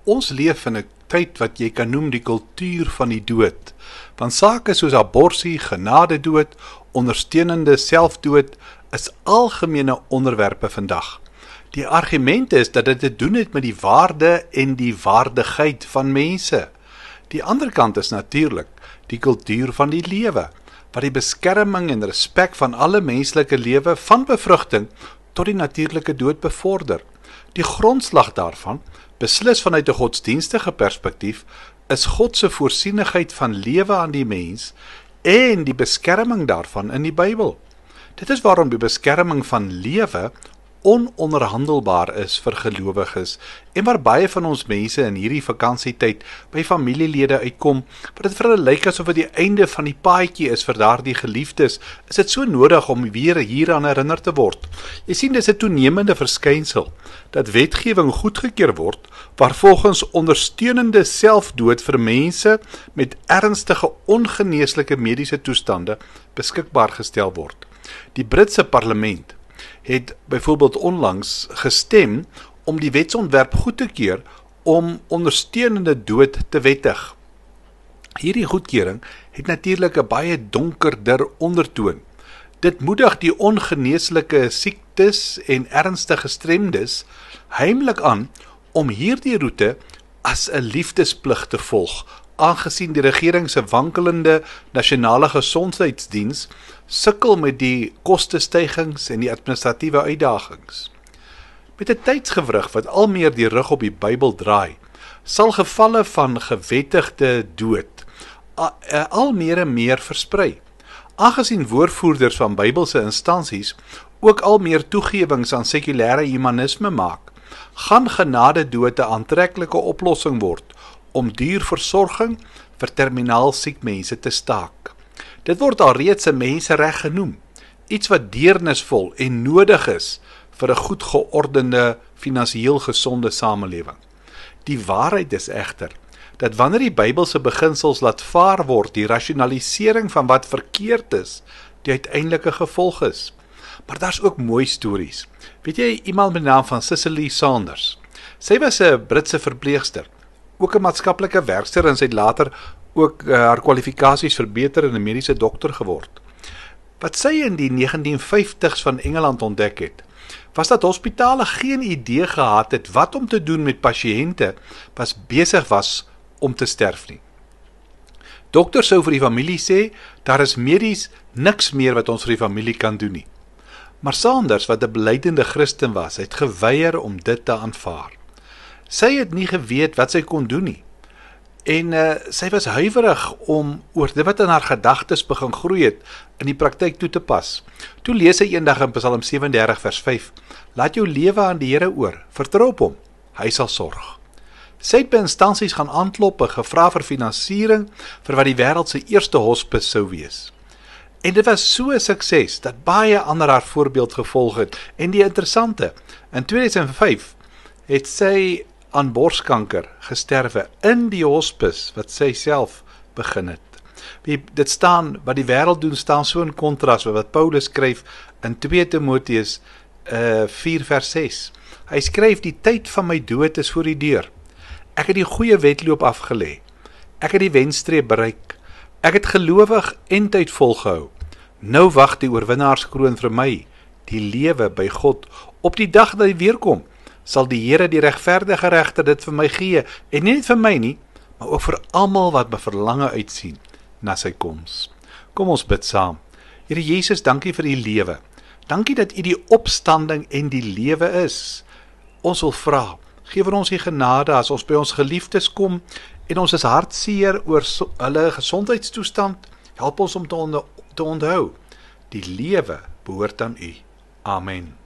Ons leef in 'n tyd wat jy kan noem die kultuur van die dood. Want sake soos abortus, genadedood, ondersteunende selfdood is algemene onderwerpe vandag. Die argument is dat dit te doen het met die waarde en die waardigheid van mense. Die ander kant is natuurlik die kultuur van die lewe, wat die beskerming en respek van alle menslike lewe van bevrugting tot die natuurlike dood bevorder. Die grondslag daarvan, beslis vanuit 'n godsdienstige perspektief, is God se voorsienigheid van lewe aan die mens en die beskerming daarvan in die Bybel. Dit is waarom die beskerming van lewe ononderhandelbaar is vir gelowiges en waar baie van ons mense in hierdie vakansietyd by familielede uitkom, wat dit vir hulle lyk asof dit die einde van die paadjie is vir daardie geliefdes, is dit so nodig om weer hieraan herinner te word. Jy sien, dis 'n toenemende verskynsel, dat wetgewing goedgekeur word, waar volgens ondersteunende selfdood vir mense met ernstige ongeneeslike mediese toestande beskikbaar gestel word. Die Britse parlement het byvoorbeeld onlangs gestem om die wetsontwerp goed te keur om ondersteunende dood te wettig. Hierdie goedkeuring het natuurlik 'n baie donkerder ondertoon. Dit moedig die ongeneeslike siektes en ernstige gestremdes heimlik aan om hierdie roete as 'n liefdesplig te volg, aangesien die regering se wankelende nasionale gesondheidsdiens sukkel met die kostestygings en die administratiewe uitdagings. Met 'n tydsgewrig wat al meer die rug op die Bybel draai, sal gevalle van gewettigde dood al meer en meer versprei. Aangesien woordvoerders van Bybelse instansies ook al meer toegewings aan sekulêre humanisme maak, gaan genadedood 'n aantreklike oplossing word om dierversorging vir terminaal siek mense te staak. Dit word alreeds 'n mensereg genoem, iets wat deernisvol en nodig is vir 'n goed geordende, finansiëel gesonde samelewing. Die waarheid is egter, dat wanneer die Bybelse beginsels laat vaar word, die rasionalisering van wat verkeerd is, die uiteindelike gevolg is. Maar daar's ook mooi stories. Weet jy, iemand met die naam van Cicely Saunders. Sy was 'n Britse verpleegster, ook 'n maatskaplike werkster en sy het later ook haar kwalifikasies verbeter en 'n mediese dokter geword. Wat sy in die 1950s van Engeland ontdek het, was dat hospitale geen idee gehad het wat om te doen met pasiënte wat besig was om te sterf nie. Dokters sou vir die familie sê, daar is medies niks meer wat ons vir die familie kan doen nie. Maar Saunders, wat 'n belydelike Christen was, het geweier om dit te aanvaar. Sy het nie geweet wat sy kon doen nie. En sy was huiwerig om oor dit wat in haar gedagtes begin groei het, in die praktyk toe te pas. Toe lees sy eendag in Psalm 37 vers 5, laat jou lewe aan die Here oor, vertrou op hom, hy sal sorg. Sy het by instansies gaan aanklop en gevra vir finansiering vir wat die wêreld se eerste hospis sou wees. En dit was so 'n sukses, dat baie ander haar voorbeeld gevolg het. En die interessante, in 2005 het sy aan borskanker gesterwe in die hospis wat sy self begin het. Dit staan, wat die wêreld doen, staan so in kontras met wat Paulus skryf in 2 Timoteus 4 vers 6. Hy skryf, die tyd van my dood is voor die deur. Ek het die goeie wedloop afgelê. Ek het die wenstreep bereik. Ek het gelowig en tyd volgehou. Nou wag die oorwinnaarskroon vir my, die lewe by God. Op die dag dat hy weerkom, sal die Here die regverdige regter dit vir my gee, en nie net vir my nie, maar ook vir almal wat me verlange uitsien na sy koms. Kom ons bid saam. Here Jesus, dankie vir die lewe. Dankie dat U die opstanding en die lewe is. Ons wil vra, gee vir ons die genade as ons by ons geliefdes kom en ons is hartseer oor hulle gesondheidstoestand, help ons om te onthou, die lewe behoort aan U. Amen.